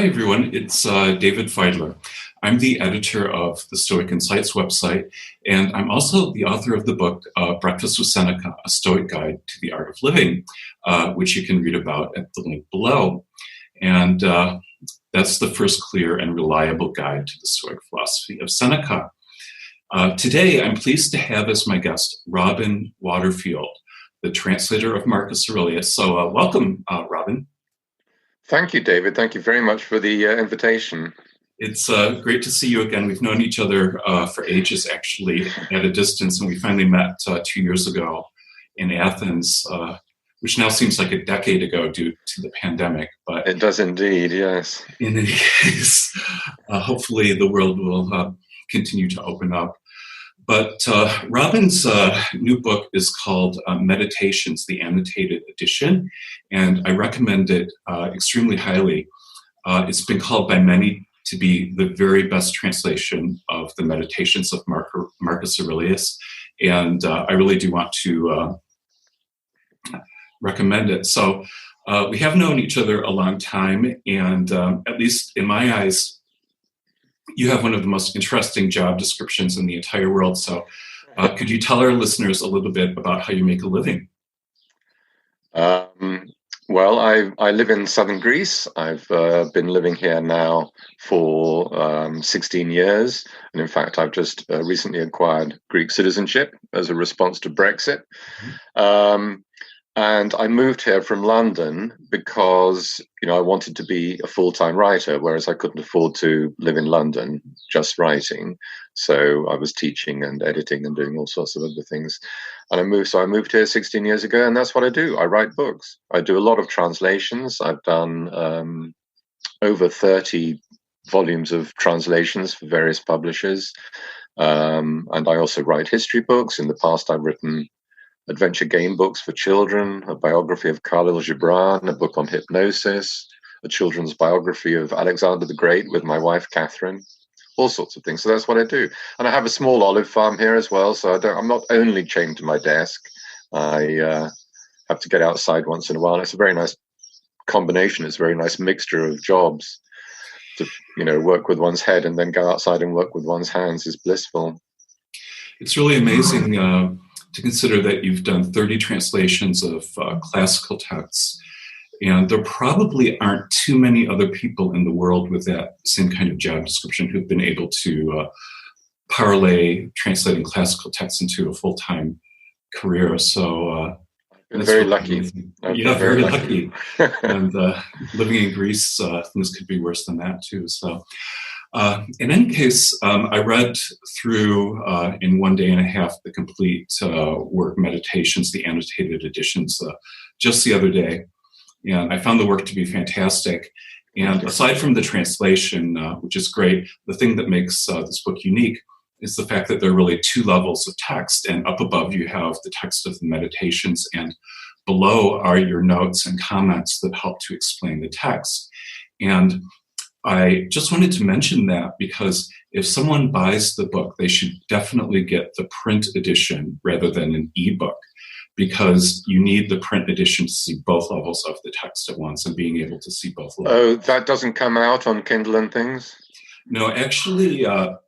Hi, everyone. It's David Fideler. I'm the editor of the Stoic Insights website, and I'm also the author of the book, Breakfast with Seneca, A Stoic Guide to the Art of Living, which you can read about at the link below. And that's the first clear and reliable guide to the Stoic philosophy of Seneca. Today, I'm pleased to have as my guest Robin Waterfield, the translator of Marcus Aurelius. So welcome, Robin. Thank you, David. Thank you very much for the invitation. It's great to see you again. We've known each other for ages, actually, at a distance, and we finally met 2 years ago in Athens, which now seems like a decade ago due to the pandemic. But it does indeed, yes. In any case, hopefully the world will continue to open up. But Robin's new book is called Meditations, the Annotated Edition, and I recommend it extremely highly. It's been called by many to be the very best translation of the Meditations of Marcus Aurelius, and I really do want to recommend it. So we have known each other a long time, and at least in my eyes, you have one of the most interesting job descriptions in the entire world. So could you tell our listeners a little bit about how you make a living? Well, I live in southern Greece. I've been living here now for 16 years. And in fact, I've just recently acquired Greek citizenship as a response to Brexit. And I moved here from London because, I wanted to be a full-time writer, whereas I couldn't afford to live in London just writing. So I was teaching and editing and doing all sorts of other things. And I moved here 16 years ago, and that's what I do. I write books. I do a lot of translations. I've done over 30 volumes of translations for various publishers. And I also write history books. In the past, I've written adventure game books for children, a biography of Khalil Gibran, a book on hypnosis, a children's biography of Alexander the Great with my wife, Catherine, all sorts of things. So that's what I do. And I have a small olive farm here as well. So I'm not only chained to my desk. I have to get outside once in a while. It's a very nice combination. It's a very nice mixture of jobs. To, work with one's head and then go outside and work with one's hands is blissful. It's really amazing to consider that you've done 30 translations of classical texts, and there probably aren't too many other people in the world with that same kind of job description who've been able to parlay translating classical texts into a full-time career. So I'm very lucky. Yeah, very lucky. And living in Greece, things could be worse than that too. So in any case, I read through in 1 day and a half the complete work, Meditations, the Annotated Editions, just the other day. And I found the work to be fantastic. And aside from the translation, which is great, the thing that makes this book unique is the fact that there are really two levels of text. And up above, you have the text of the Meditations, and below are your notes and comments that help to explain the text. And I just wanted to mention that because if someone buys the book, they should definitely get the print edition rather than an ebook, because you need the print edition to see both levels of the text at once and being able to see both levels. Oh, that doesn't come out on Kindle and things? No, actually, I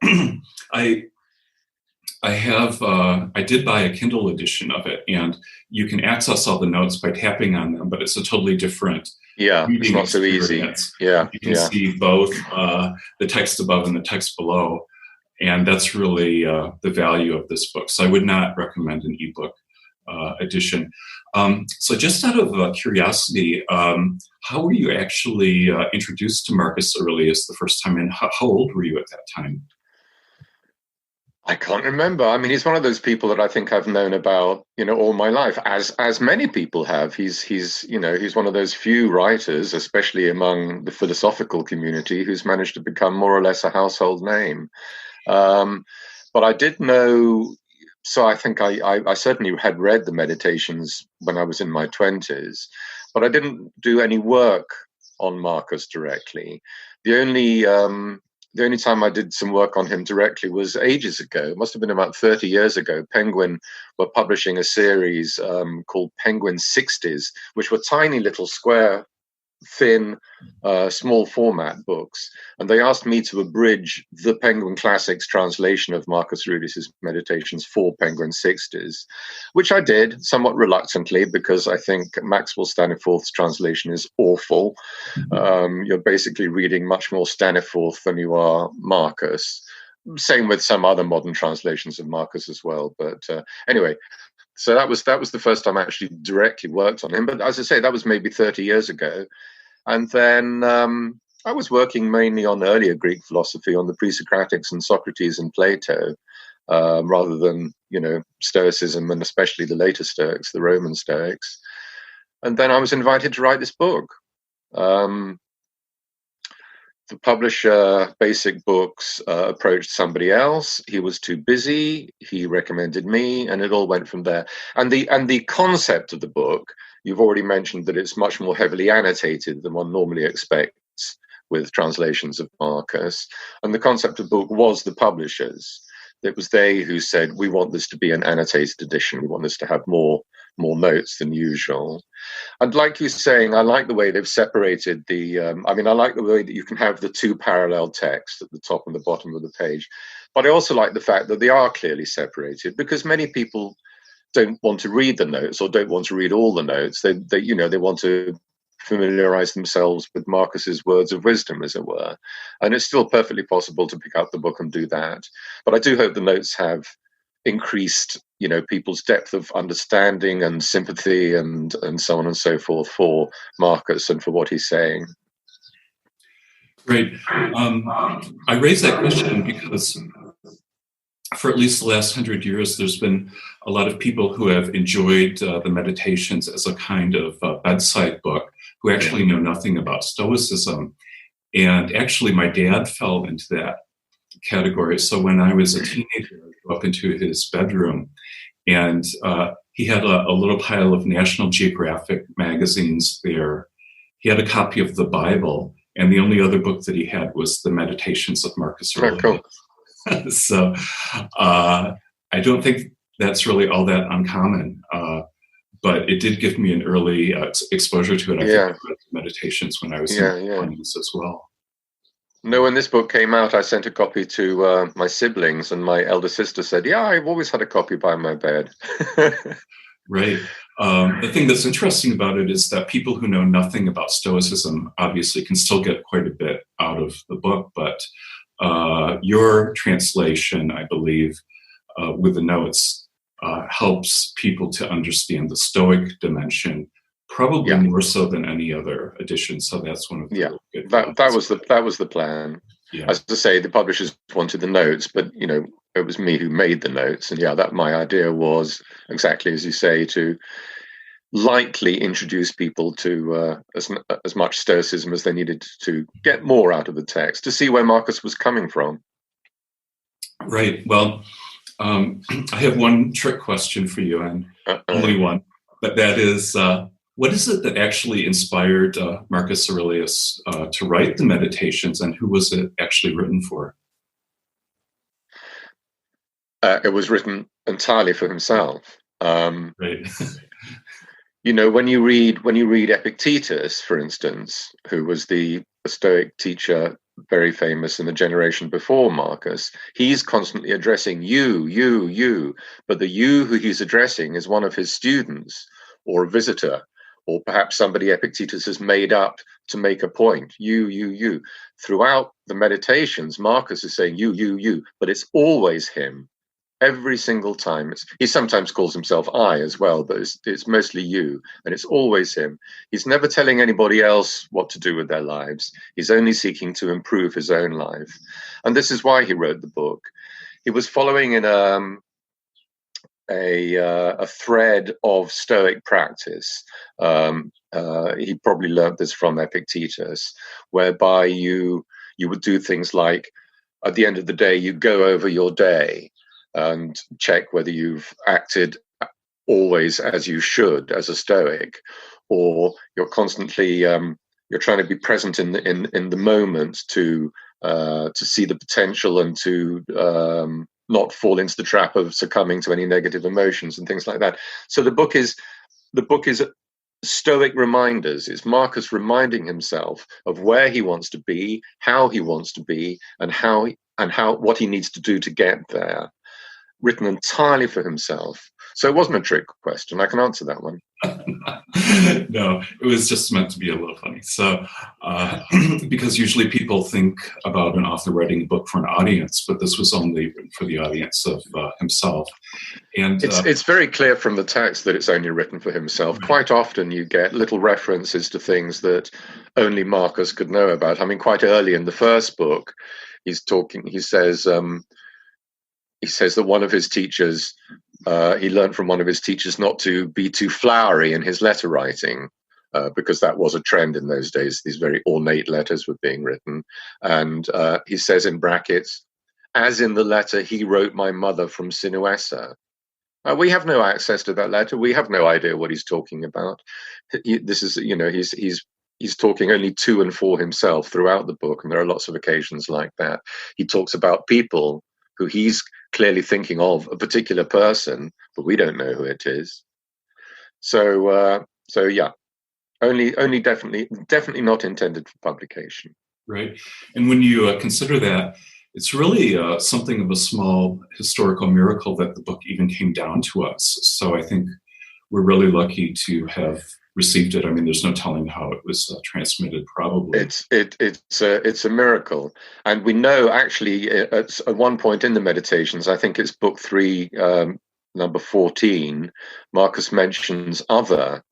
did buy a Kindle edition of it, and you can access all the notes by tapping on them, but it's a totally different it's not so easy. You can see both the text above and the text below, and that's really the value of this book. So I would not recommend an ebook edition. So just out of curiosity, how were you actually introduced to Marcus Aurelius the first time, and how old were you at that time? I can't remember. I mean, he's one of those people that I think I've known about, all my life, as many people have. He's one of those few writers, especially among the philosophical community, who's managed to become more or less a household name. But I did know, so I think I certainly had read the Meditations when I was in my 20s, but I didn't do any work on Marcus directly. The only time I did some work on him directly was ages ago. It must have been about 30 years ago. Penguin were publishing a series called Penguin 60s, which were tiny little square thin, small format books, and they asked me to abridge the Penguin Classics translation of Marcus Aurelius's Meditations for Penguin 60s, which I did somewhat reluctantly because I think Maxwell Staniforth's translation is awful. You're basically reading much more Staniforth than you are Marcus. Same with some other modern translations of Marcus as well. But anyway, so that was the first time I actually directly worked on him. But as I say, that was maybe 30 years ago. And then I was working mainly on earlier Greek philosophy, on the pre-Socratics and Socrates and Plato, rather than, Stoicism, and especially the later Stoics, the Roman Stoics. And then I was invited to write this book. The publisher, Basic Books, approached somebody else. He was too busy. He recommended me, and it all went from there. And the concept of the book, you've already mentioned that it's much more heavily annotated than one normally expects with translations of Marcus. And the concept of the book was the publishers. It was they who said, we want this to be an annotated edition. We want this to have more notes than usual. And like you're saying, I like the way they've separated I like the way that you can have the two parallel texts at the top and the bottom of the page. But I also like the fact that they are clearly separated, because many people don't want to read the notes, or don't want to read all the notes. They want to familiarize themselves with Marcus's words of wisdom, as it were. And it's still perfectly possible to pick up the book and do that. But I do hope the notes have increased, people's depth of understanding and sympathy and so on and so forth for Marcus and for what he's saying. Great. I raise that question because for at least the last 100 years, there's been a lot of people who have enjoyed the Meditations as a kind of bedside book, who actually know nothing about Stoicism. And actually, my dad fell into that category. So when I was a teenager, I go up into his bedroom, and he had a little pile of National Geographic magazines there. He had a copy of the Bible, and the only other book that he had was the Meditations of Marcus Aurelius. Oh, cool. So I don't think that's really all that uncommon, but it did give me an early exposure to it. I think I read Meditations when I was in my 20s as well. No, when this book came out, I sent a copy to my siblings, and my elder sister said, yeah, I've always had a copy by my bed. Right. The thing that's interesting about it is that people who know nothing about Stoicism obviously can still get quite a bit out of the book, but your translation, I believe, with the notes, helps people to understand the Stoic dimension, probably more so than any other edition. So that's one of the really good that was the plan. Yeah. As I say, the publishers wanted the notes, but it was me who made the notes, and that my idea was exactly as you say, to lightly introduce people to as much Stoicism as they needed to get more out of the text, to see where Marcus was coming from. Right. Well, I have one trick question for you, and only one, but that is, what is it that actually inspired Marcus Aurelius to write the Meditations, and who was it actually written for? It was written entirely for himself. Right. When you read Epictetus, for instance, who was the Stoic teacher, very famous in the generation before Marcus, he's constantly addressing you, but the you who he's addressing is one of his students or a visitor, or perhaps somebody Epictetus has made up to make a point. You. Throughout the Meditations, Marcus is saying you, but it's always him. Every single time. He sometimes calls himself I as well, but it's mostly you, and it's always him. He's never telling anybody else what to do with their lives. He's only seeking to improve his own life. And this is why he wrote the book. He was following in a thread of Stoic practice. He probably learned this from Epictetus, whereby you would do things like, at the end of the day, you go over your day and check whether you've acted always as you should as a Stoic, or you're constantly you're trying to be present in the moment to see the potential and to not fall into the trap of succumbing to any negative emotions and things like that. So the book is Stoic reminders. It's Marcus reminding himself of where he wants to be, how he wants to be, and what he needs to do to get there. Written entirely for himself. So it wasn't a trick question. I can answer that one. No, it was just meant to be a little funny. So, because usually people think about an author writing a book for an audience, but this was only written for the audience of himself. And it's very clear from the text that it's only written for himself. Right. Quite often you get little references to things that only Marcus could know about. I mean, quite early in the first book, he says that one of his teachers, he learned from one of his teachers not to be too flowery in his letter writing, because that was a trend in those days. These very ornate letters were being written. And he says in brackets, as in the letter he wrote my mother from Sinuessa. We have no access to that letter. We have no idea what he's talking about. This is, he's talking only to and for himself throughout the book. And there are lots of occasions like that. He talks about people who he's clearly thinking of, a particular person, but we don't know who it is. So yeah, only definitely not intended for publication. Right, and when you consider that, it's really something of a small historical miracle that the book even came down to us. So I think we're really lucky to have received it. I mean, there's no telling how it was transmitted. Probably it's a miracle, and we know actually at one point in the Meditations, I think it's book 3, number 14, Marcus mentions other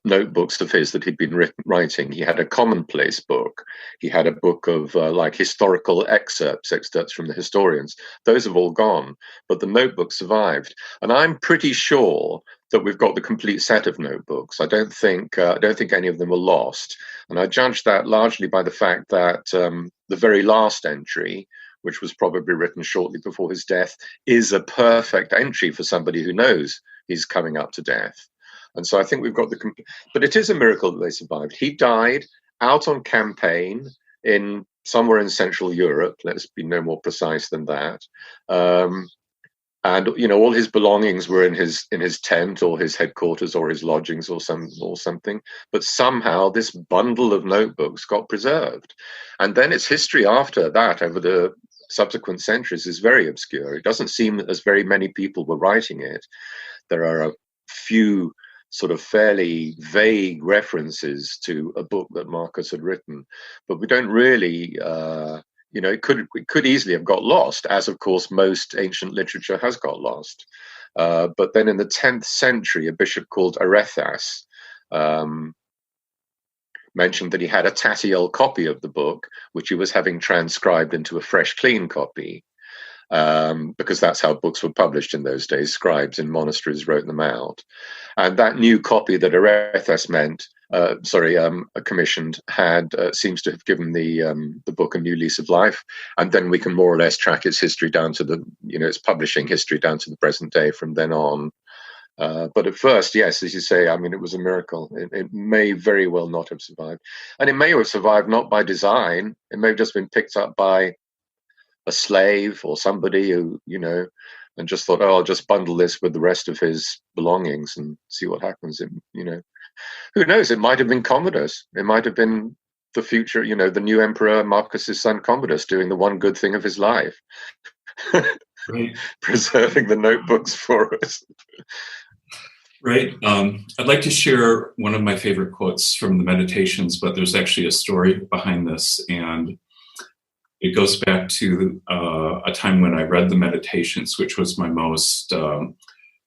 notebooks of his that he'd been writing. He had a commonplace book. He had a book of like historical excerpts from the historians. Those have all gone, but the notebook survived. And I'm pretty sure that we've got the complete set of notebooks. I don't think any of them were lost. And I judge that largely by the fact that the very last entry, which was probably written shortly before his death, is a perfect entry for somebody who knows he's coming up to death. And so I think we've got but it is a miracle that they survived. He died out on campaign in somewhere in Central Europe. Let's be no more precise than that. And all his belongings were in his tent or his headquarters or his lodgings or something. But somehow this bundle of notebooks got preserved. And then its history after that, over the subsequent centuries, is very obscure. It doesn't seem as very many people were writing it. There are a few sort of fairly vague references to a book that Marcus had written, but we don't really, it could easily have got lost, as of course most ancient literature has got lost. But then in the 10th century, a bishop called Arethas mentioned that he had a tatty copy of the book, which he was having transcribed into a fresh, clean copy. Because that's how books were published in those days. Scribes in monasteries wrote them out. And that new copy that Arethas commissioned seems to have given the book a new lease of life. And then we can more or less track its history down to its publishing history down to the present day from then on. But at first, yes, as you say, I mean, it was a miracle. It may very well not have survived. And it may have survived not by design. It may have just been picked up by a slave or somebody who, and just thought, I'll just bundle this with the rest of his belongings and see what happens. Who knows? It might have been Commodus. It might have been the future, the new emperor, Marcus's son Commodus, doing the one good thing of his life. Right. Preserving the notebooks for us. Right. I'd like to share one of my favorite quotes from the Meditations, but there's actually a story behind this, and it goes back to a time when I read the Meditations, which was my most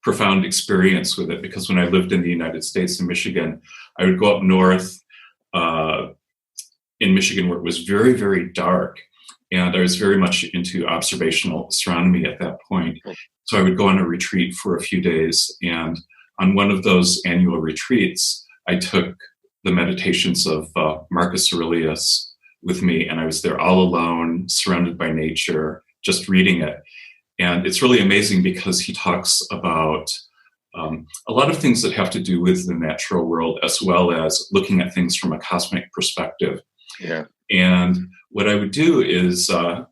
profound experience with it, because when I lived in the United States in Michigan, I would go up north in Michigan where it was very, very dark, and I was very much into observational astronomy at that point. So I would go on a retreat for a few days, and on one of those annual retreats, I took the Meditations of Marcus Aurelius with me, and I was there all alone, surrounded by nature, just reading it. And it's really amazing because he talks about a lot of things that have to do with the natural world, as well as looking at things from a cosmic perspective. Yeah. And what I would do is I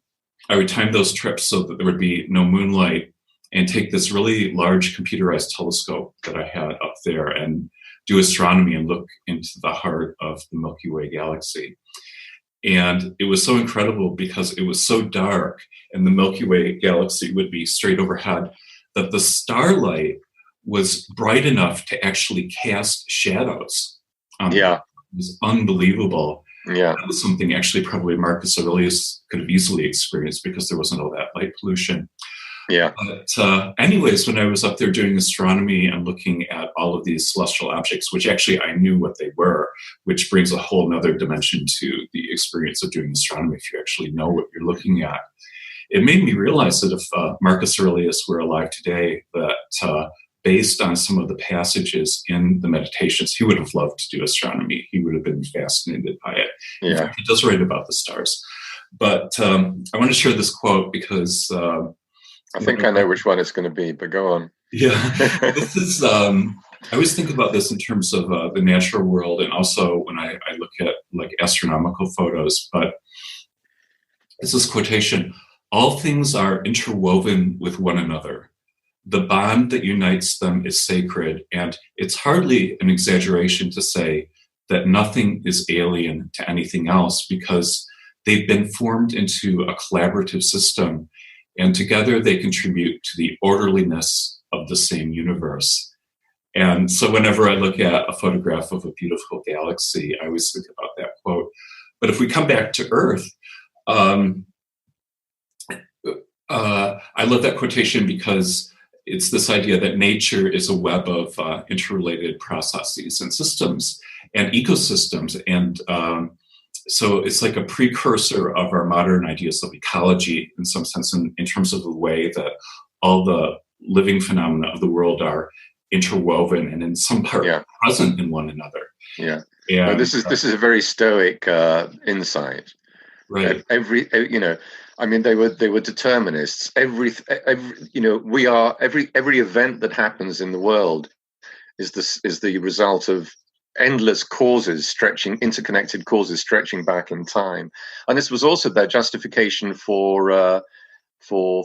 would time those trips so that there would be no moonlight, and take this really large computerized telescope that I had up there and do astronomy and look into the heart of the Milky Way galaxy. And it was so incredible because it was so dark and the Milky Way galaxy would be straight overhead that the starlight was bright enough to actually cast shadows. It was unbelievable. Yeah. That was something actually probably Marcus Aurelius could have easily experienced because there wasn't all that light pollution. Yeah. But anyways, when I was up there doing astronomy and looking at all of these celestial objects, which actually I knew what they were, which brings a whole nother dimension to the experience of doing astronomy if you actually know what you're looking at. It made me realize that if Marcus Aurelius were alive today, that based on some of the passages in the Meditations, he would have loved to do astronomy. He would have been fascinated by it. Yeah. In fact, he does write about the stars. But I want to share this quote because I think I know which one it's going to be, but go on. Yeah, this is. I always think about this in terms of the natural world, and also when I look at like astronomical photos. But it's this quotation: "All things are interwoven with one another. The bond that unites them is sacred, and it's hardly an exaggeration to say that nothing is alien to anything else because they've been formed into a collaborative system. And together they contribute to the orderliness of the same universe." And so whenever I look at a photograph of a beautiful galaxy, I always think about that quote. But if we come back to Earth, I love that quotation because it's this idea that nature is a web of interrelated processes and systems and ecosystems. And so it's like a precursor of our modern ideas of ecology in some sense, in terms of the way that all the living phenomena of the world are interwoven and in some part present in one another. Yeah. And, no, this is a very Stoic insight. Right. Every I mean, they were determinists. Every every event that happens in the world is the result of endless causes interconnected causes stretching back in time. And this was also their justification for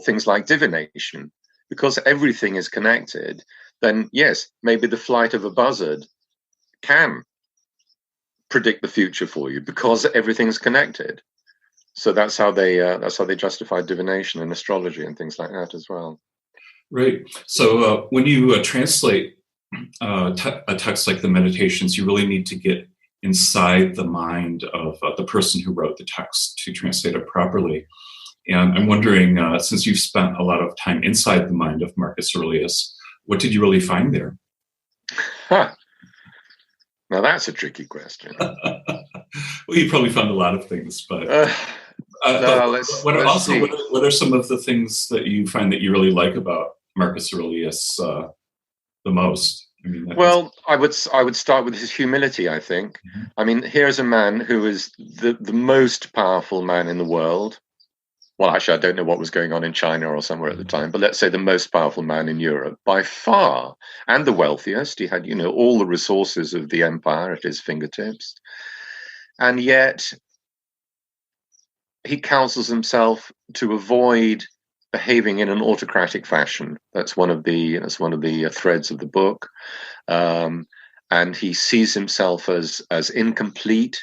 things like divination. Because everything is connected, then yes, maybe the flight of a buzzard can predict the future for you because everything's connected. So that's how they justified divination and astrology and things like that as well. Right. So when you translate a text like the Meditations, you really need to get inside the mind of the person who wrote the text to translate it properly. And I'm wondering, since you've spent a lot of time inside the mind of Marcus Aurelius, what did you really find there? Huh. Now that's a tricky question. Well, you probably found a lot of things, but what are some of the things that you find that you really like about Marcus Aurelius the most? I mean, well, I would start with his humility, I think. Mm-hmm. I mean, here's a man who is the most powerful man in the world. Well, actually, I don't know what was going on in China or somewhere at the time, but let's say the most powerful man in Europe by far, and the wealthiest. He had, all the resources of the empire at his fingertips. And yet he counsels himself to avoid behaving in an autocratic fashion. That's one of the threads of the book. And he sees himself as incomplete,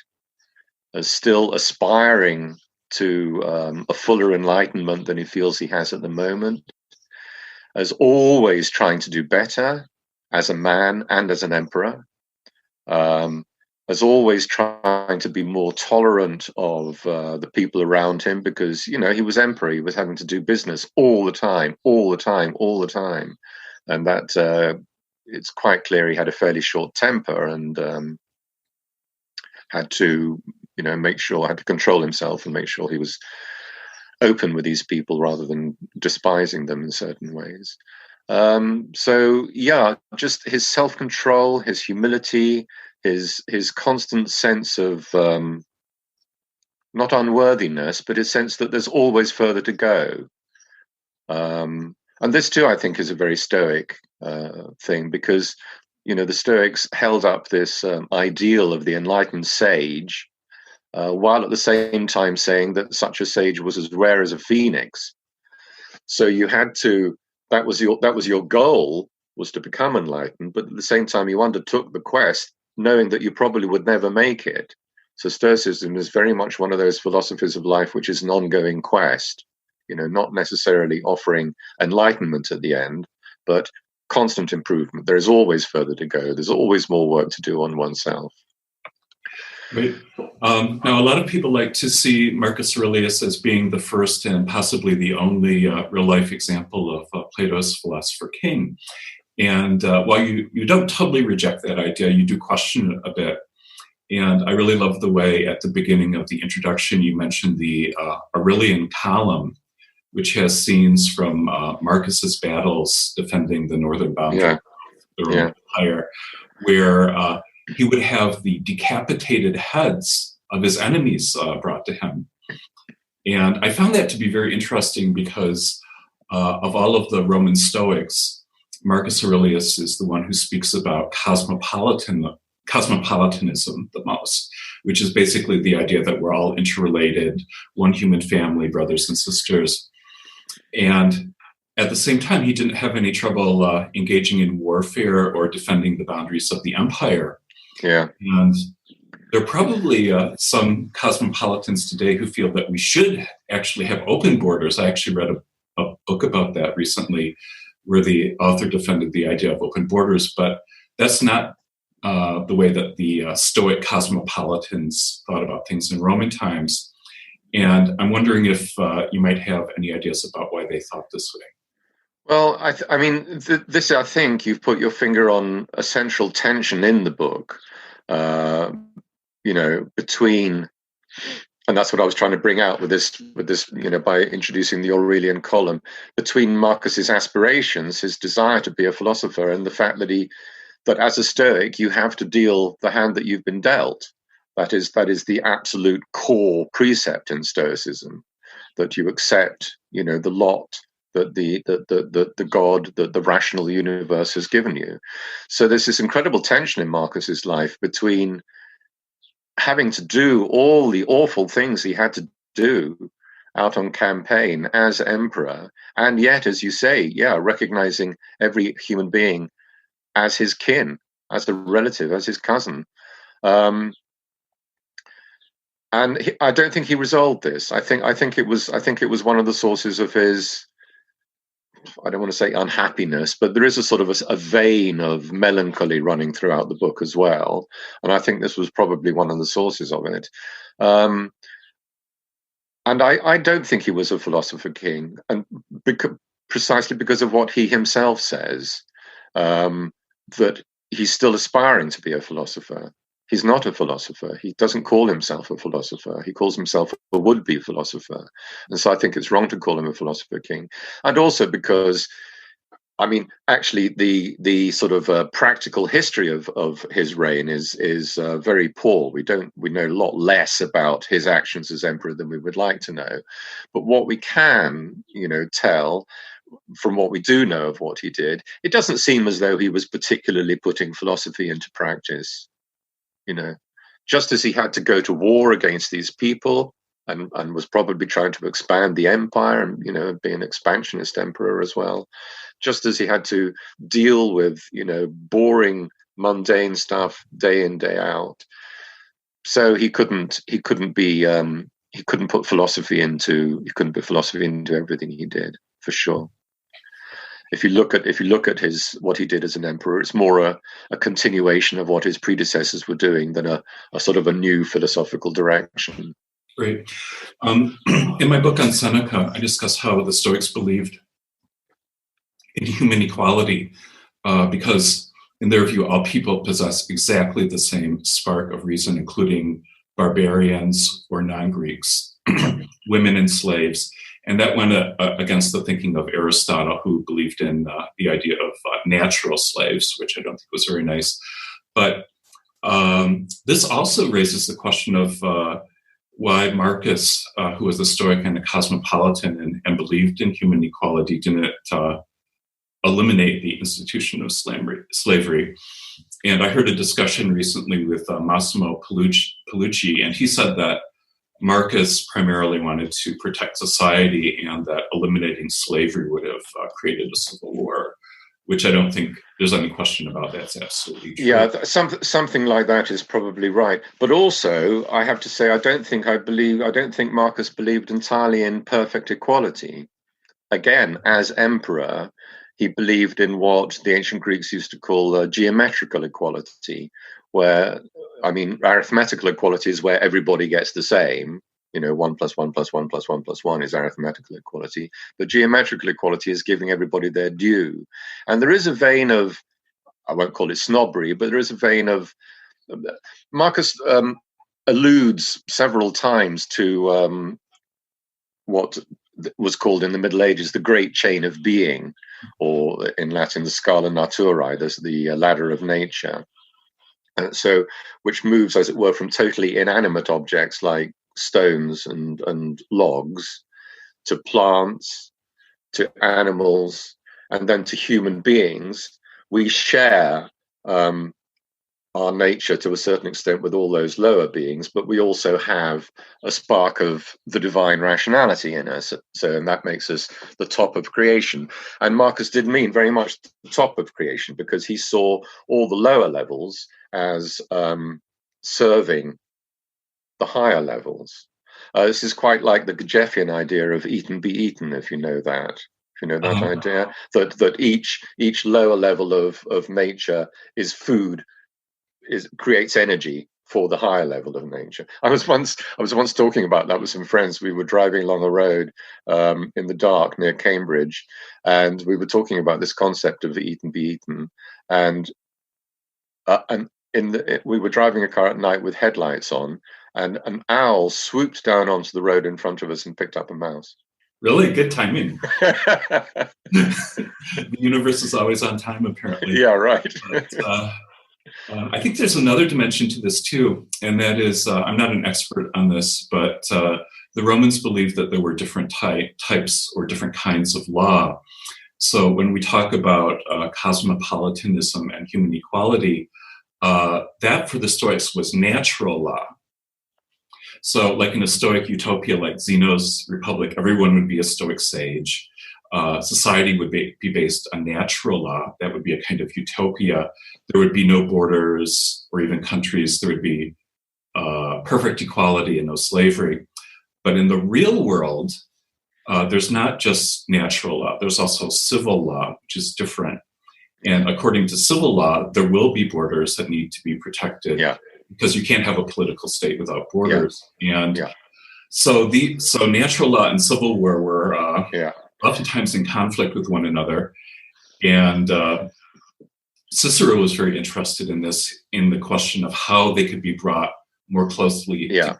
as still aspiring to a fuller enlightenment than he feels he has at the moment, as always trying to do better as a man and as an emperor, as always trying to be more tolerant of the people around him, because, he was emperor, he was having to do business all the time. And that it's quite clear he had a fairly short temper and had to had to control himself and make sure he was open with these people rather than despising them in certain ways. So yeah, just his self-control, his humility, his constant sense of not unworthiness, but his sense that there's always further to go. And this too, I think, is a very Stoic thing, because the Stoics held up this ideal of the enlightened sage, while at the same time saying that such a sage was as rare as a phoenix. So you had to, that was your goal, was to become enlightened, but at the same time, you undertook the quest knowing that you probably would never make it. So Stoicism is very much one of those philosophies of life which is an ongoing quest, not necessarily offering enlightenment at the end, but constant improvement. There is always further to go. There's always more work to do on oneself. Right. Now, a lot of people like to see Marcus Aurelius as being the first and possibly the only real-life example of Plato's philosopher king. And while you don't totally reject that idea, you do question it a bit. And I really love the way at the beginning of the introduction you mentioned the Aurelian column, which has scenes from Marcus's battles defending the northern boundary of the Roman Empire, where he would have the decapitated heads of his enemies brought to him. And I found that to be very interesting because of all of the Roman Stoics, Marcus Aurelius is the one who speaks about Cosmopolitanism the most, which is basically the idea that we're all interrelated, one human family, brothers and sisters. And at the same time, he didn't have any trouble engaging in warfare or defending the boundaries of the empire. Yeah. And there are probably some cosmopolitans today who feel that we should actually have open borders. I actually read a book about that recently where the author defended the idea of open borders, but that's not the way that the Stoic cosmopolitans thought about things in Roman times. And I'm wondering if you might have any ideas about why they thought this way. Well, I mean, I think you've put your finger on a central tension in the book, between, and that's what I was trying to bring out with this, by introducing the Aurelian column, between Marcus's aspirations, his desire to be a philosopher, and the fact that as a Stoic, you have to deal the hand that you've been dealt. That is the absolute core precept in Stoicism, that you accept, the lot that the God, that the rational universe has given you. So there's this incredible tension in Marcus's life between having to do all the awful things he had to do out on campaign as emperor, and yet, as you say, recognizing every human being as his kin, as a relative, as his cousin. And I don't think he resolved this. I think it was one of the sources of his, I don't want to say unhappiness, but there is a sort of a vein of melancholy running throughout the book as well. And I think this was probably one of the sources of it. And I don't think he was a philosopher king, and precisely because of what he himself says, that he's still aspiring to be a philosopher. He's not a philosopher. He doesn't call himself a philosopher. He calls himself a would-be philosopher. And so I think it's wrong to call him a philosopher king. And also because, I mean, actually the sort of practical history of his reign is very poor. We know a lot less about his actions as emperor than we would like to know. But what we can, tell from what we do know of what he did, it doesn't seem as though he was particularly putting philosophy into practice. Just as he had to go to war against these people and was probably trying to expand the empire and, be an expansionist emperor as well, just as he had to deal with, boring, mundane stuff day in, day out. So he couldn't put philosophy into everything he did, for sure. If you look at what he did as an emperor, it's more a continuation of what his predecessors were doing than a sort of a new philosophical direction. Great. In my book on Seneca, I discuss how the Stoics believed in human equality because, in their view, all people possess exactly the same spark of reason, including barbarians or non-Greeks, women and slaves. And that went against the thinking of Aristotle, who believed in the idea of natural slaves, which I don't think was very nice. But this also raises the question of why Marcus, who was a Stoic and a cosmopolitan and believed in human equality, didn't eliminate the institution of slavery. And I heard a discussion recently with Massimo Palucci, and he said that Marcus primarily wanted to protect society and that eliminating slavery would have created a civil war. which I don't think there's any question about. That's absolutely true. Yeah, something like that is probably right. But also, I have to say, I don't think Marcus believed entirely in perfect equality. Again, as emperor, he believed in what the ancient Greeks used to call geometrical equality, where, I mean, arithmetical equality is where everybody gets the same. 1 + 1 + 1 + 1 + 1 is arithmetical equality. But geometrical equality is giving everybody their due. And there is a vein of, I won't call it snobbery, but there is a vein of, Marcus alludes several times to what was called in the Middle Ages the great chain of being, or in Latin the scala naturae, the ladder of nature. So, which moves, as it were, from totally inanimate objects like stones and logs to plants, to animals, and then to human beings. We share our nature to a certain extent with all those lower beings, but we also have a spark of the divine rationality in us. And that makes us the top of creation. And Marcus did mean very much the top of creation, because he saw all the lower levels as serving the higher levels. This is quite like the Gegefian idea of eat and be eaten, if you know that. Idea, that each lower level of nature is food, creates energy for the higher level of nature. I was once talking about that with some friends. We were driving along a road in the dark near Cambridge, and we were talking about this concept of eat and be eaten. And we were driving a car at night with headlights on, and an owl swooped down onto the road in front of us and picked up a mouse. Really good timing. The universe is always on time, apparently. Yeah, right. But, I think there's another dimension to this too, and that is, I'm not an expert on this, but the Romans believed that there were different types or different kinds of law. So when we talk about cosmopolitanism and human equality, that for the Stoics was natural law. So like in a Stoic utopia like Zeno's Republic, everyone would be a Stoic sage. Society would be based on natural law. That would be a kind of utopia. There would be no borders or even countries. There would be perfect equality and no slavery. But in the real world, there's not just natural law. There's also civil law, which is different. And according to civil law, there will be borders that need to be protected. Yeah. Because you can't have a political state without borders. Yeah. And so natural law and civil war were oftentimes in conflict with one another. And Cicero was very interested in this, in the question of how they could be brought more closely together.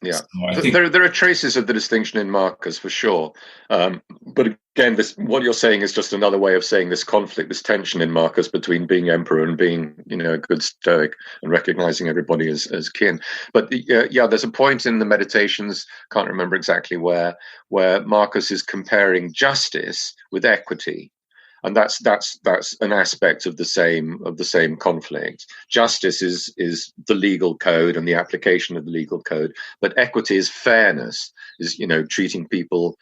Yeah, so there are traces of the distinction in Marcus for sure, but again, what you're saying is just another way of saying this conflict, this tension in Marcus between being emperor and being, a good Stoic and recognizing everybody as kin. But there's a point in the Meditations, can't remember exactly where Marcus is comparing justice with equity. And that's an aspect of the same conflict. Justice is the legal code and the application of the legal code, but equity is fairness, is treating people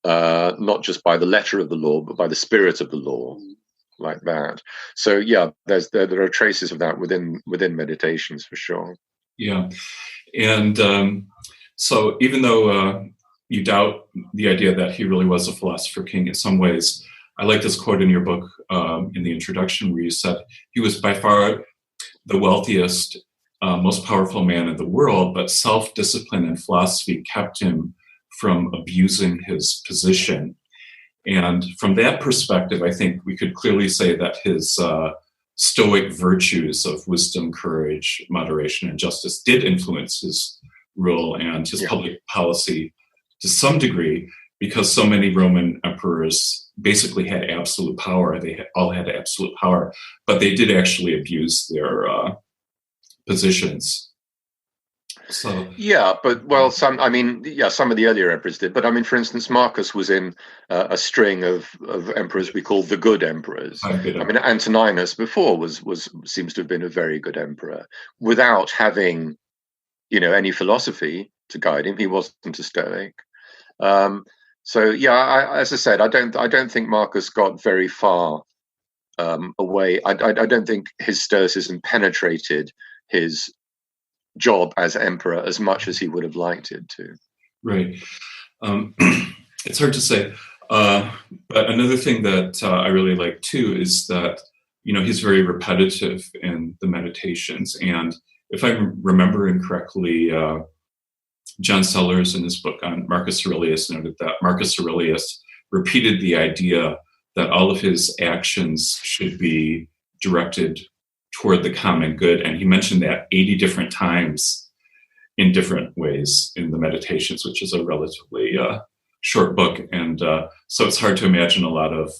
not just by the letter of the law, but by the spirit of the law, like that. So there are traces of that within Meditations for sure. Yeah, and so even though you doubt the idea that he really was a philosopher king in some ways, I like this quote in your book in the introduction where you said he was by far the wealthiest, most powerful man in the world, but self-discipline and philosophy kept him from abusing his position. And from that perspective, I think we could clearly say that his Stoic virtues of wisdom, courage, moderation, and justice did influence his rule and his public policy to some degree, because so many Roman emperors basically had absolute power. They all had absolute power, but they did actually abuse their positions. So some of the earlier emperors did. But I mean, for instance, Marcus was in a string of emperors we call the good emperors. I mean, Antoninus before seems to have been a very good emperor without having, any philosophy to guide him. He wasn't a Stoic. So yeah, as I said, I don't think Marcus got very far away. I don't think his Stoicism penetrated his job as emperor as much as he would have liked it to. Right. It's hard to say. But another thing that I really like too is that, he's very repetitive in the meditations. And if I'm remembering correctly, John Sellers in his book on Marcus Aurelius noted that Marcus Aurelius repeated the idea that all of his actions should be directed toward the common good. And he mentioned that 80 different times in different ways in the Meditations, which is a relatively short book. And so it's hard to imagine a lot of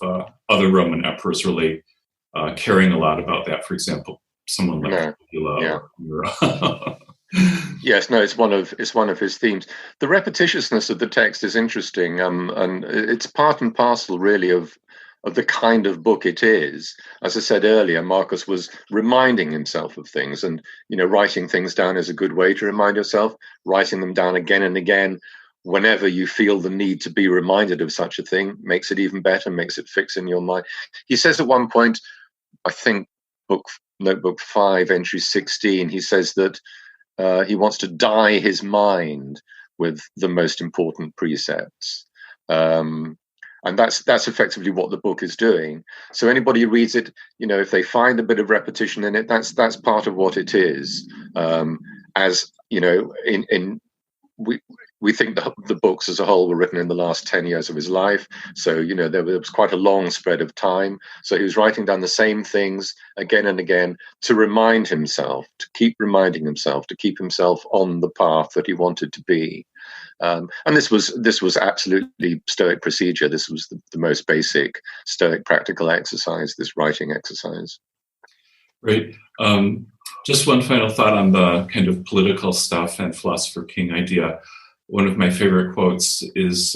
other Roman emperors really caring a lot about that. For example, someone like Fideler or Yes, no, it's one of his themes. The repetitiousness of the text is interesting, and it's part and parcel, really, of the kind of book it is. As I said earlier, Marcus was reminding himself of things, and writing things down is a good way to remind yourself. Writing them down again and again, whenever you feel the need to be reminded of such a thing, makes it even better, makes it fix in your mind. He says at one point, I think notebook 5, entry 16, he says that he wants to dye his mind with the most important precepts. And that's effectively what the book is doing. So anybody who reads it, if they find a bit of repetition in it, that's part of what it is. We think the books as a whole were written in the last 10 years of his life. So, there was quite a long spread of time. So he was writing down the same things again and again to remind himself, to keep reminding himself, to keep himself on the path that he wanted to be. And this was absolutely Stoic procedure. This was the most basic Stoic practical exercise, this writing exercise. Right. Just one final thought on the kind of political stuff and philosopher king idea. One of my favorite quotes is,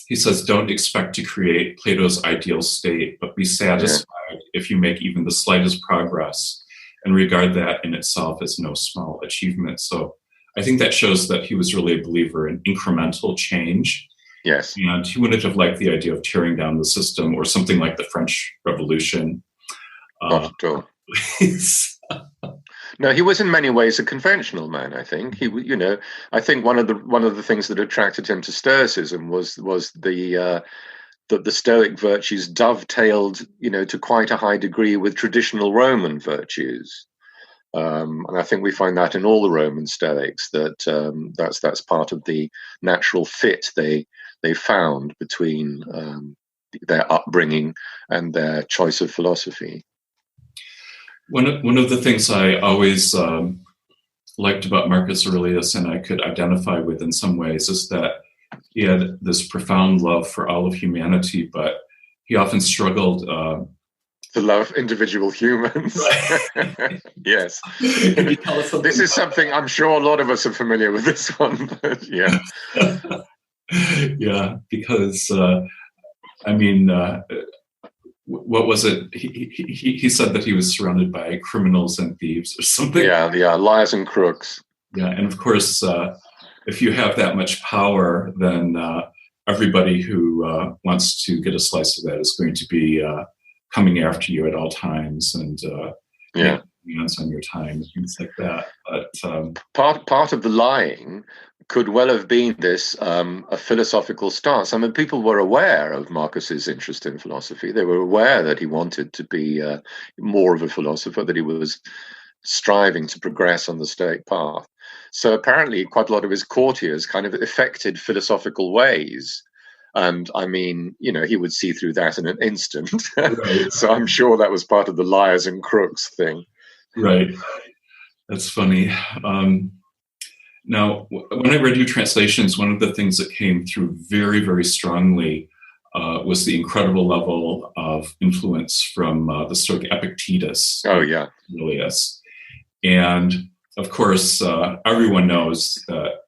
he says, "Don't expect to create Plato's ideal state, but be satisfied if you make even the slightest progress and regard that in itself as no small achievement." So I think that shows that he was really a believer in incremental change. Yes. And he wouldn't have liked the idea of tearing down the system or something like the French Revolution. Not at all. No, he was in many ways a conventional man. I think I think one of the things that attracted him to Stoicism was the Stoic virtues dovetailed, to quite a high degree with traditional Roman virtues. And I think we find that in all the Roman Stoics, that that's part of the natural fit they found between their upbringing and their choice of philosophy. One of the things I always liked about Marcus Aurelius, and I could identify with in some ways, is that he had this profound love for all of humanity, but he often struggled to love individual humans. Right. Yes. Can you tell us something? This is something I'm sure a lot of us are familiar with this one, but yeah. Yeah, because what was it? He said that he was surrounded by criminals and thieves or something. Yeah, liars and crooks. Yeah, and of course, if you have that much power, then everybody who wants to get a slice of that is going to be coming after you at all times and demands on your time and things like that. But part of the lying could well have been this a philosophical stance. I mean, people were aware of Marcus's interest in philosophy. They were aware that he wanted to be more of a philosopher, that he was striving to progress on the Stoic path. So apparently quite a lot of his courtiers kind of affected philosophical ways. And I mean, he would see through that in an instant. Right. So I'm sure that was part of the liars and crooks thing. Right. That's funny. Now, when I read your translations, one of the things that came through very, very strongly was the incredible level of influence from the Stoic Epictetus. Oh, yeah. Aurelius. And of course, everyone knows that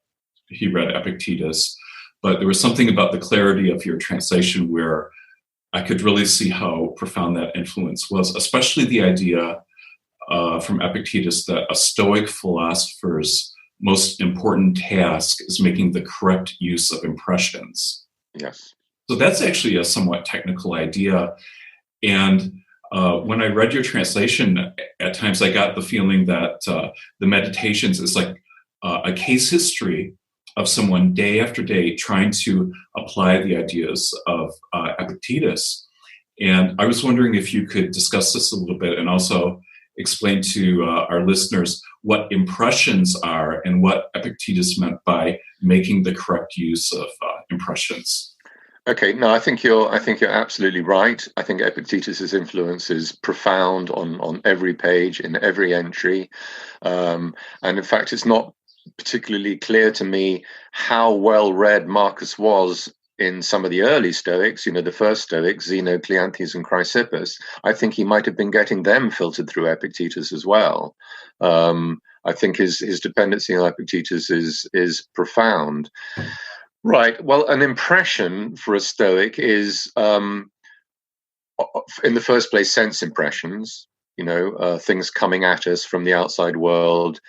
he read Epictetus, but there was something about the clarity of your translation where I could really see how profound that influence was, especially the idea from Epictetus that a Stoic philosopher's most important task is making the correct use of impressions. Yes. So that's actually a somewhat technical idea. And when I read your translation, at times I got the feeling that the Meditations is like a case history of someone day after day trying to apply the ideas of Epictetus. And I was wondering if you could discuss this a little bit and also explain to our listeners what impressions are and what Epictetus meant by making the correct use of impressions. Okay, no, I think you're absolutely right. I think Epictetus's influence is profound on every page, in every entry. And in fact, it's not particularly clear to me how well read Marcus was in some of the early Stoics, the first Stoics, Zeno, Cleanthes, and Chrysippus. I think he might have been getting them filtered through Epictetus as well. I think his dependency on Epictetus is profound. Right. Well, an impression for a Stoic is, in the first place, sense impressions, things coming at us from the outside world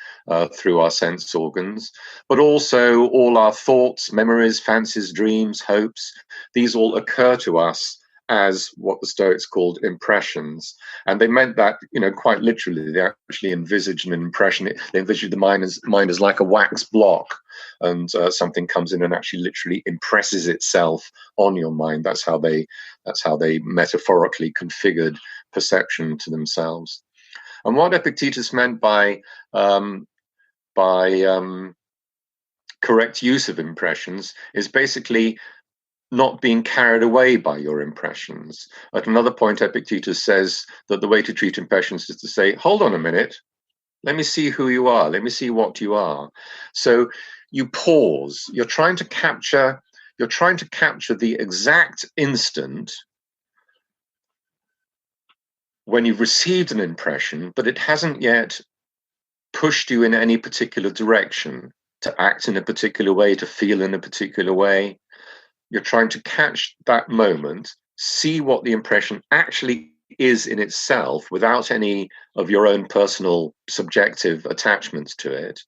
through our sense organs, but also all our thoughts, memories, fancies, dreams, hopes. These all occur to us as what the Stoics called impressions. And they meant that, quite literally. They actually envisaged an impression. They envisaged the mind as like a wax block, and something comes in and actually literally impresses itself on your mind. That's how they metaphorically configured perception to themselves. And what Epictetus meant by correct use of impressions is basically not being carried away by your impressions. At another point, Epictetus says that the way to treat impressions is to say, hold on a minute, let me see who you are, let me see what you are. So you pause, you're trying to capture the exact instant when you've received an impression, but it hasn't yet pushed you in any particular direction, to act in a particular way, to feel in a particular way. You're trying to catch that moment, see what the impression actually is in itself without any of your own personal subjective attachments to it,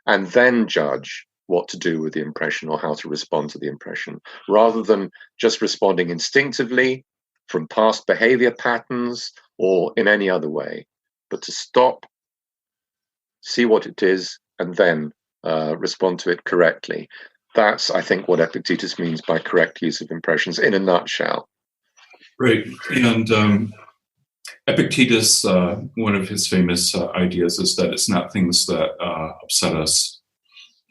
and then judge what to do with the impression or how to respond to the impression, rather than just responding instinctively from past behavior patterns or in any other way, but to stop, see what it is, and then respond to it correctly. That's, I think, what Epictetus means by correct use of impressions in a nutshell. Right. And Epictetus, one of his famous ideas is that it's not things that upset us,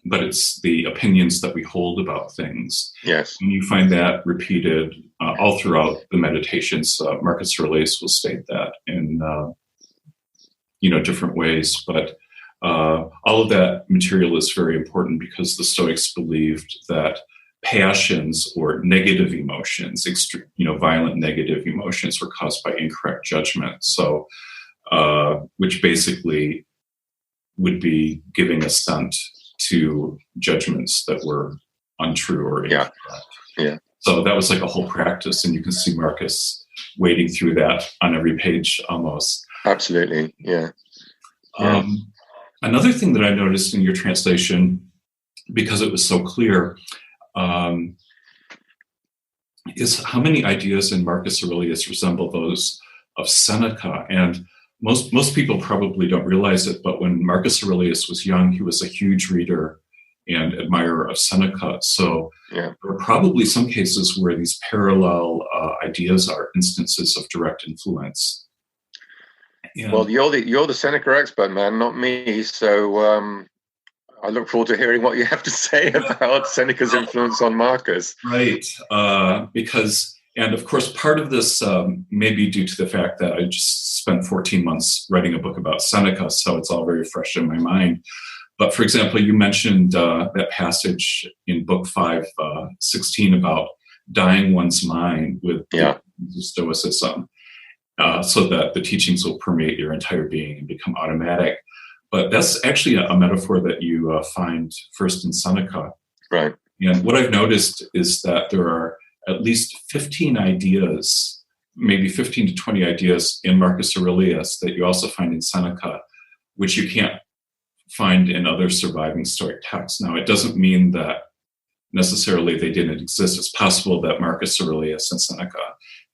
but it's the opinions that we hold about things. Yes. And you find that repeated all throughout the Meditations. Marcus Aurelius will state that in different ways, but all of that material is very important because the Stoics believed that passions or negative emotions, violent negative emotions, were caused by incorrect judgment. So, which basically would be giving assent to judgments that were untrue or incorrect. Yeah. So that was like a whole practice, and you can see Marcus wading through that on every page almost. Absolutely, yeah. Another thing that I noticed in your translation, because it was so clear, is how many ideas in Marcus Aurelius resemble those of Seneca. And most people probably don't realize it, but when Marcus Aurelius was young, he was a huge reader and admirer of Seneca. So there are probably some cases where these parallel ideas are instances of direct influence. And well, you're the Seneca expert, man, not me. So I look forward to hearing what you have to say about Seneca's influence on Marcus. Right, because, and of course, part of this may be due to the fact that I just spent 14 months writing a book about Seneca, so it's all very fresh in my mind. But for example, you mentioned that passage in book 5:16 about dyeing one's mind with Stoicism, so that the teachings will permeate your entire being and become automatic. But that's actually a metaphor that you find first in Seneca. Right. And what I've noticed is that there are at least 15 ideas, maybe 15 to 20 ideas in Marcus Aurelius that you also find in Seneca, which you can't find in other surviving Stoic texts. Now, it doesn't mean that necessarily they didn't exist. It's possible that Marcus Aurelius and Seneca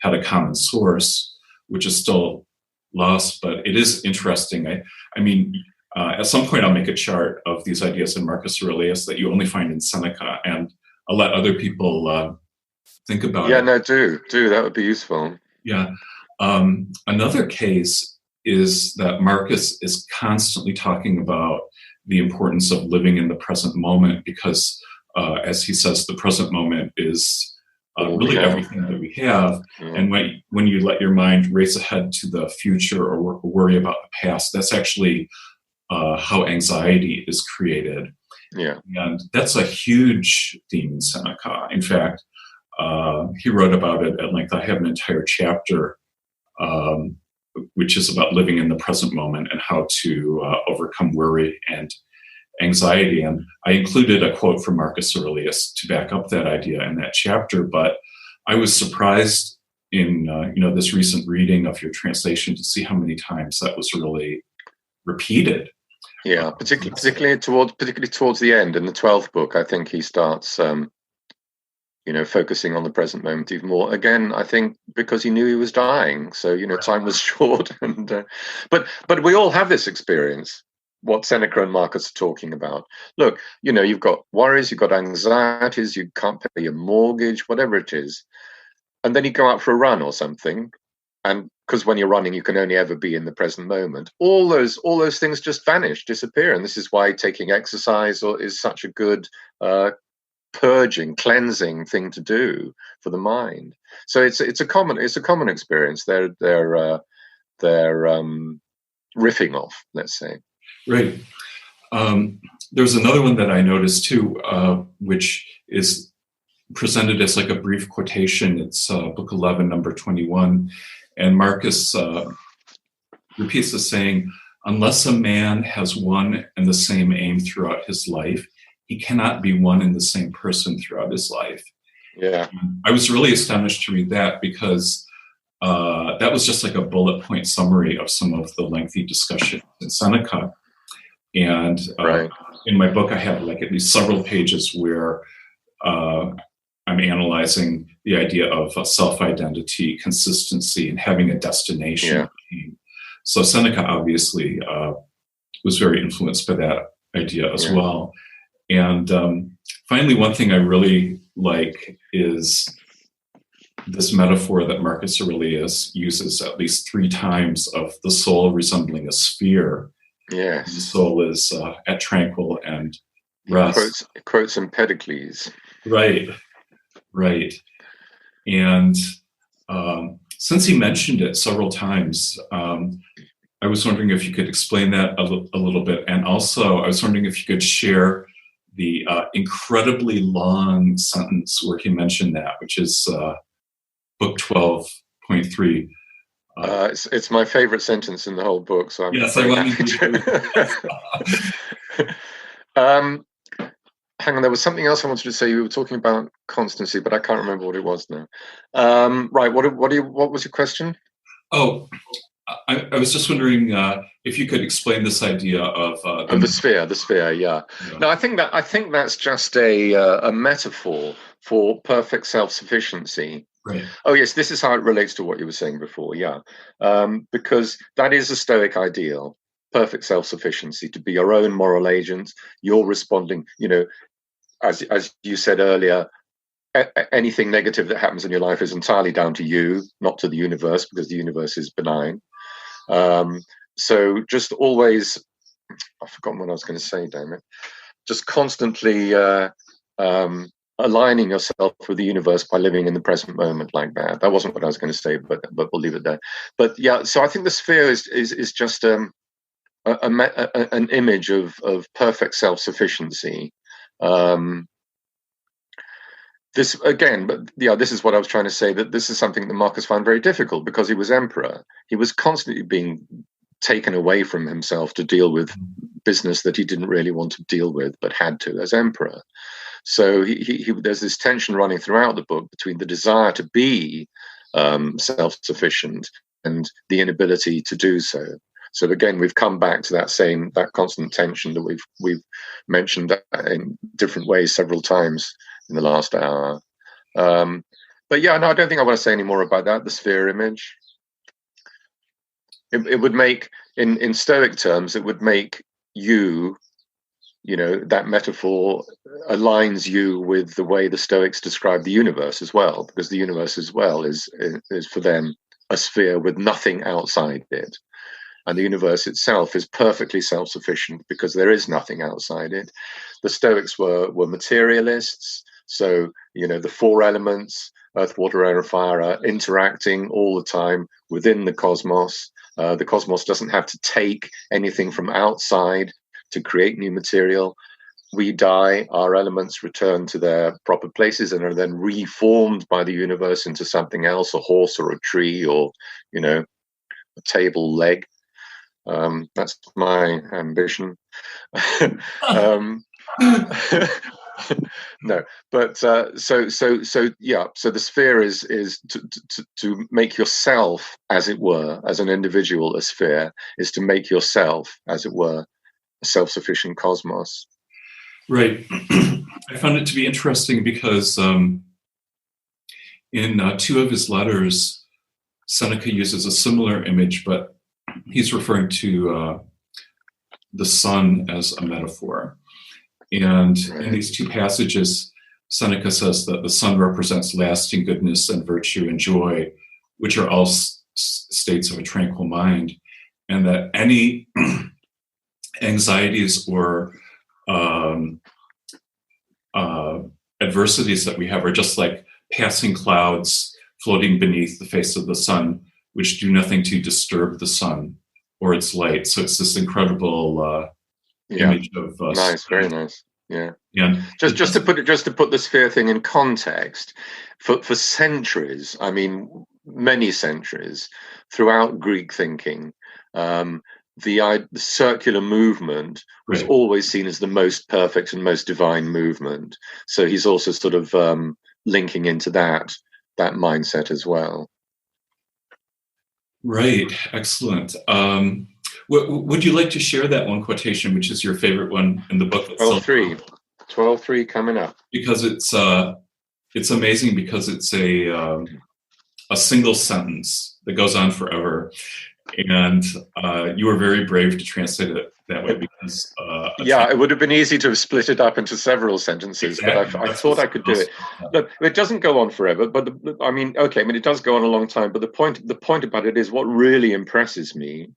had a common source, which is still lost, but it is interesting. I mean, at some point I'll make a chart of these ideas in Marcus Aurelius that you only find in Seneca, and I'll let other people think about it. Yeah, no, do. That would be useful. Yeah. Another case is that Marcus is constantly talking about the importance of living in the present moment because, as he says, the present moment is really everything that we have. Yeah. And when you let your mind race ahead to the future or worry about the past, that's actually how anxiety is created. Yeah. And that's a huge theme in Seneca. In fact, he wrote about it at length. I have an entire chapter which is about living in the present moment and how to overcome worry and anxiety. And I included a quote from Marcus Aurelius to back up that idea in that chapter. But I was surprised in this recent reading of your translation to see how many times that was really repeated. Yeah, particularly towards the end in the 12th book, I think he starts focusing on the present moment even more. Again, I think because he knew he was dying, so time was short. And but we all have this experience. What Seneca and Marcus are talking about. Look, you've got worries, you've got anxieties, you can't pay your mortgage, whatever it is, and then you go out for a run or something, and because when you're running, you can only ever be in the present moment. All those things just vanish, disappear, and this is why taking exercise is such a good purging, cleansing thing to do for the mind. So it's a common experience. They're riffing off, let's say. Right. There's another one that I noticed too, which is presented as like a brief quotation. It's book 11, number 21. And Marcus repeats the saying, unless a man has one and the same aim throughout his life, he cannot be one and the same person throughout his life. Yeah. I was really astonished to read that because that was just like a bullet point summary of some of the lengthy discussion in Seneca. And right. In my book, I have like at least several pages where I'm analyzing the idea of self-identity, consistency, and having a destination. Yeah. So Seneca obviously was very influenced by that idea as well. And finally, one thing I really like is this metaphor that Marcus Aurelius uses at least 3 times of the soul resembling a sphere. Yes. The soul is at tranquil and rest. Quotes Empedocles. Right. And since he mentioned it several times, I was wondering if you could explain that a little bit. And also, I was wondering if you could share the incredibly long sentence where he mentioned that, which is book 12.3. It's my favorite sentence in the whole book, so I'm very happy to. Hang on, there was something else I wanted to say. You were talking about constancy, but I can't remember what it was now. Right, what was your question? Oh, I was just wondering if you could explain this idea of the sphere. Yeah. No, I think that's just a metaphor for perfect self-sufficiency. Right. Oh yes, this is how it relates to what you were saying before. Yeah, because that is a Stoic ideal: perfect self-sufficiency, to be your own moral agent. You're responding, as you said earlier. Anything negative that happens in your life is entirely down to you, not to the universe, because the universe is benign. So just always, I've forgotten what I was going to say, damn it. Just constantly aligning yourself with the universe by living in the present moment like that. That wasn't what I was going to say, but we'll leave it there. But yeah, so I think the sphere is just an image of perfect self-sufficiency. This again, but yeah, this is what I was trying to say, that this is something that Marcus found very difficult because he was emperor. He was constantly being taken away from himself to deal with business that he didn't really want to deal with, but had to as emperor. So there's this tension running throughout the book between the desire to be self-sufficient and the inability to do so. So again, we've come back to that constant tension that we've mentioned in different ways several times in the last hour. But yeah, no, I don't think I want to say any more about that. The sphere image. It would make, in Stoic terms, it would make you, that metaphor aligns you with the way the Stoics describe the universe as well, because the universe as well is for them a sphere with nothing outside it. And the universe itself is perfectly self-sufficient because there is nothing outside it. The Stoics were materialists. So, the four elements, earth, water, air, and fire, are interacting all the time within the cosmos. The cosmos doesn't have to take anything from outside to create new material. We die, our elements return to their proper places and are then reformed by the universe into something else, a horse or a tree or, a table leg. That's my ambition. No, but so the sphere is to make yourself, as it were, as an individual, a sphere is to make yourself, as it were, a self-sufficient cosmos. Right. I found it to be interesting because in two of his letters, Seneca uses a similar image, but he's referring to the sun as a metaphor. And in these two passages, Seneca says that the sun represents lasting goodness and virtue and joy, which are all states of a tranquil mind, and that any anxieties or adversities that we have are just like passing clouds floating beneath the face of the sun, which do nothing to disturb the sun or its light. So it's this incredible image of nice, very nice. Yeah. Just to put the sphere thing in context, for centuries, I mean many centuries, throughout Greek thinking, the circular movement was always seen as the most perfect and most divine movement. So he's also sort of linking into that mindset as well. Right. Excellent. Would you like to share that one quotation, which is your favorite one in the book itself? 12.3 coming up. Because it's amazing because it's a single sentence that goes on forever. And you were very brave to translate it that way because... it would have been easy to have split it up into several sentences, exactly. But I thought I could do it. Look, it doesn't go on forever, but it does go on a long time. But the point about it is what really impresses me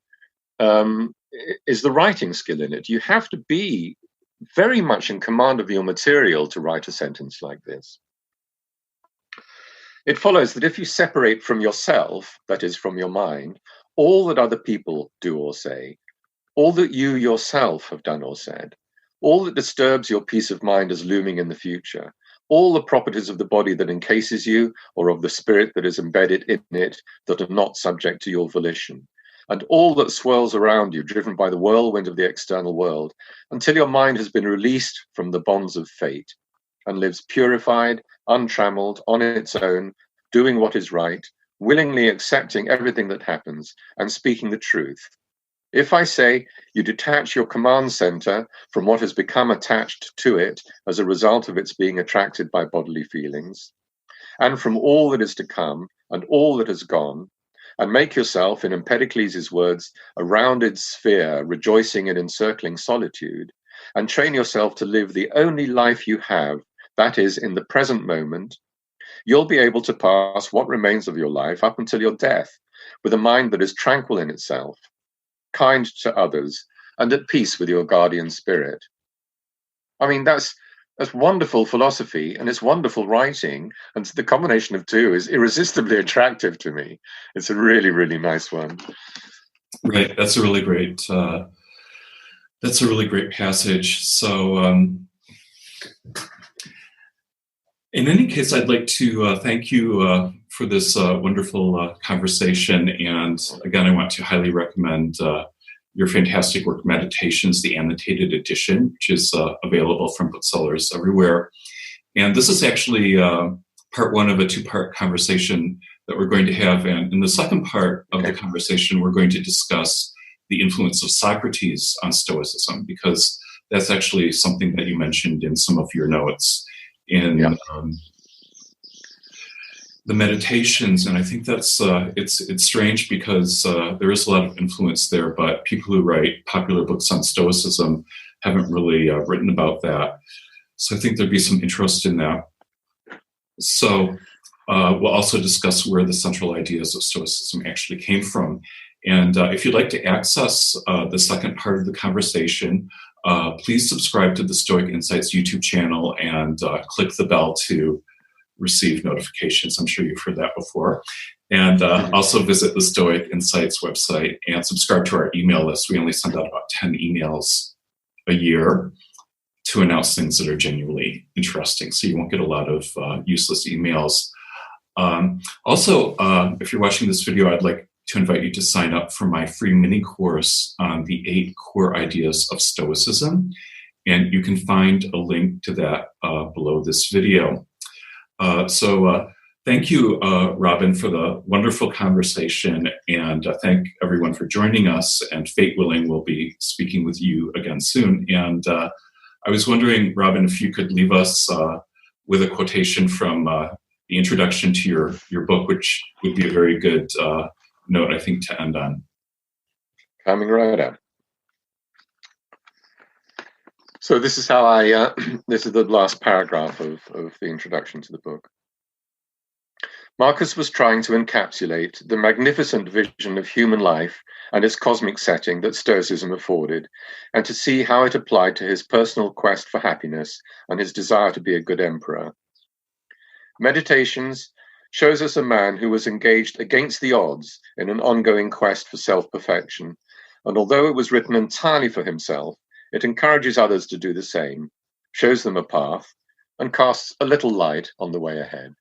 is the writing skill in it. You have to be very much in command of your material to write a sentence like this. It follows that if you separate from yourself, that is, from your mind, all that other people do or say, all that you yourself have done or said, all that disturbs your peace of mind as looming in the future, all the properties of the body that encases you or of the spirit that is embedded in it that are not subject to your volition, and all that swirls around you, driven by the whirlwind of the external world, until your mind has been released from the bonds of fate and lives purified, untrammeled, on its own, doing what is right, willingly accepting everything that happens, and speaking the truth. If I say you detach your command center from what has become attached to it as a result of its being attracted by bodily feelings, and from all that is to come and all that has gone, and make yourself, in Empedocles' words, a rounded sphere rejoicing in encircling solitude, and train yourself to live the only life you have, that is, in the present moment, you'll be able to pass what remains of your life up until your death with a mind that is tranquil in itself, kind to others, and at peace with your guardian spirit. I mean, that's wonderful philosophy, and it's wonderful writing, and the combination of two is irresistibly attractive to me. It's a really, really nice one. Right, that's a really great passage. So in any case, I'd like to thank you for this wonderful conversation. And again, I want to highly recommend your fantastic work, Meditations, the Annotated Edition, which is available from booksellers everywhere. And this is actually part one of a two-part conversation that we're going to have. And in the second part of the conversation, we're going to discuss the influence of Socrates on Stoicism, because that's actually something that you mentioned in some of your notes. in the meditations, and I think that's it's strange because there is a lot of influence there, but people who write popular books on Stoicism haven't really written about that. So I think there'd be some interest in that. So we'll also discuss where the central ideas of Stoicism actually came from. And if you'd like to access the second part of the conversation, please subscribe to the Stoic Insights YouTube channel and click the bell to receive notifications. I'm sure you've heard that before. And also visit the Stoic Insights website and subscribe to our email list. We only send out about 10 emails a year to announce things that are genuinely interesting, so you won't get a lot of useless emails. Also, if you're watching this video, I'd like to invite you to sign up for my free mini course on the 8 core ideas of Stoicism, and you can find a link to that below this video. So thank you, Robin, for the wonderful conversation, and thank everyone for joining us, and fate willing, we'll be speaking with you again soon. And I was wondering, Robin, if you could leave us with a quotation from the introduction to your book, which would be a very good note, I think, to end on. Coming right up. So this is how I, this is the last paragraph of the introduction to the book. Marcus was trying to encapsulate the magnificent vision of human life and its cosmic setting that Stoicism afforded, and to see how it applied to his personal quest for happiness and his desire to be a good emperor. Meditations shows us a man who was engaged against the odds in an ongoing quest for self-perfection, and although it was written entirely for himself, it encourages others to do the same, shows them a path, and casts a little light on the way ahead.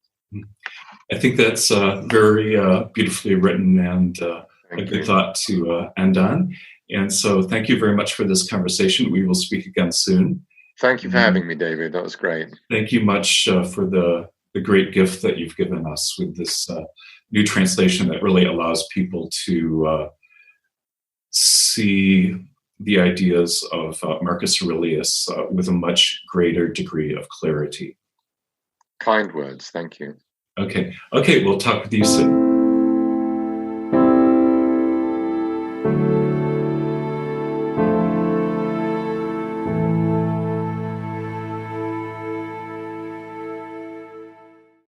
I think that's very beautifully written and a good thought to end on. And so thank you very much for this conversation. We will speak again soon. Thank you for having me, David. That was great. Thank you much for the great gift that you've given us with this new translation that really allows people to see the ideas of Marcus Aurelius with a much greater degree of clarity. Kind words. Thank you. Okay, we'll talk with you soon.